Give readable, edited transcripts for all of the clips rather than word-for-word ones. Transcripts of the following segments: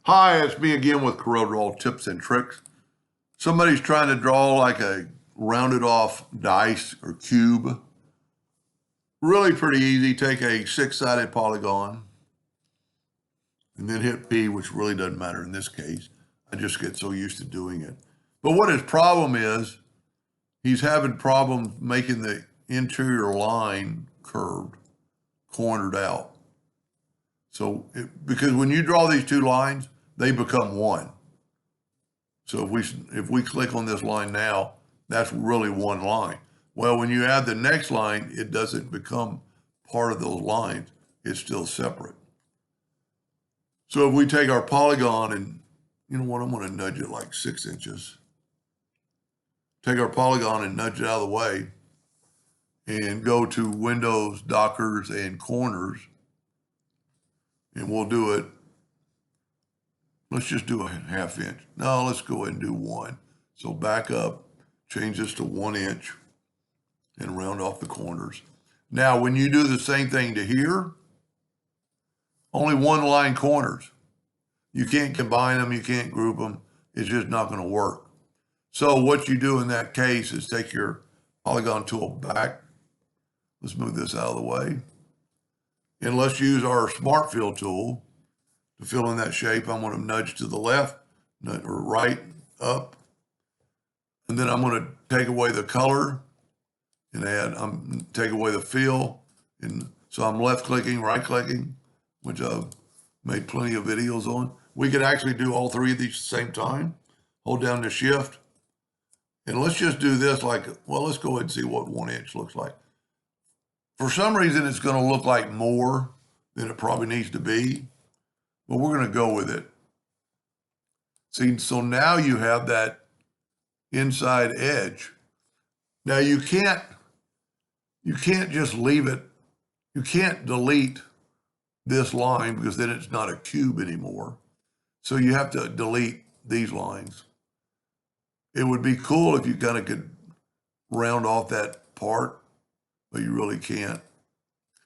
Hi, it's me again with Corel tips and tricks. Somebody's trying to draw like a rounded off dice or cube. Really pretty easy. Take a six-sided polygon and then hit P, which really doesn't matter in this case. I just get so used to doing it. But what his problem is, he's having problems making the interior line curved, cornered out. So, because when you draw these two lines, they become one. So if we click on this line now, that's really one line. Well, when you add the next line, it doesn't become part of those lines. It's still separate. So if we take our polygon and, you know what, I'm going to nudge it like 6 inches. Take our polygon and nudge it out of the way and go to Windows, Dockers, and Corners. And we'll do it. Let's just do a ½ inch. No, let's go ahead and do 1. So back up, change this to 1 inch and round off the corners. Now, when you do the same thing to here, only one line corners. You can't combine them, you can't group them. It's just not going to work. So what you do in that case is take your polygon tool back. Let's move this out of the way. And let's use our smart fill tool to fill in that shape. I'm going to nudge to the left or right, up. And then I'm going to take away the color and take away the fill. And so I'm left clicking, right clicking, which I've made plenty of videos on. We could actually do all three of these at the same time. Hold down the shift. And let's just do this like, well, let's go ahead and see what 1 inch looks like. For some reason, it's going to look like more than it probably needs to be, but we're going to go with it. See, so now you have that inside edge. Now you can't just leave it. You can't delete this line because then it's not a cube anymore. So you have to delete these lines. It would be cool if you kind of could round off that part, but you really can't.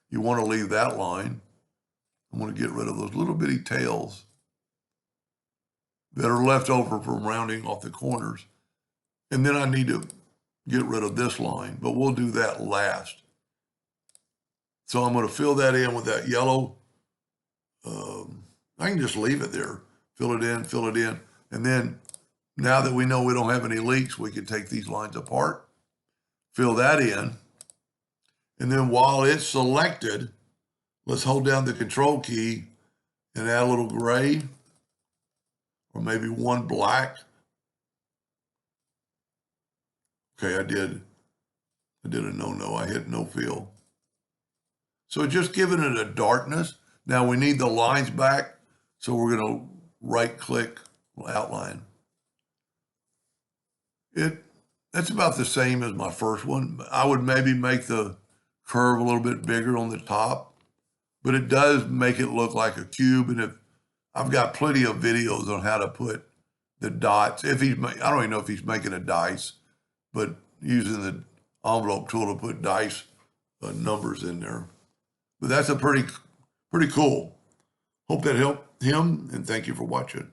You want to leave that line. I'm going to get rid of those little bitty tails that are left over from rounding off the corners. And then I need to get rid of this line, but we'll do that last. So I'm going to fill that in with that yellow. I can just leave it there, fill it in. And then now that we know we don't have any leaks, we can take these lines apart, fill that in. And then while it's selected, let's hold down the control key and add a little gray or maybe one black. Okay, I did a no. I hit no fill. So just giving it a darkness. Now we need the lines back. So we're going to right click outline. That's about the same as my first one. I would maybe make the curve a little bit bigger on the top, but it does make it look like a cube. And I've got plenty of videos on how to put the dots. I don't even know if he's making a dice, but using the envelope tool to put dice numbers in there. But that's a pretty cool. Hope that helped him, and thank you for watching.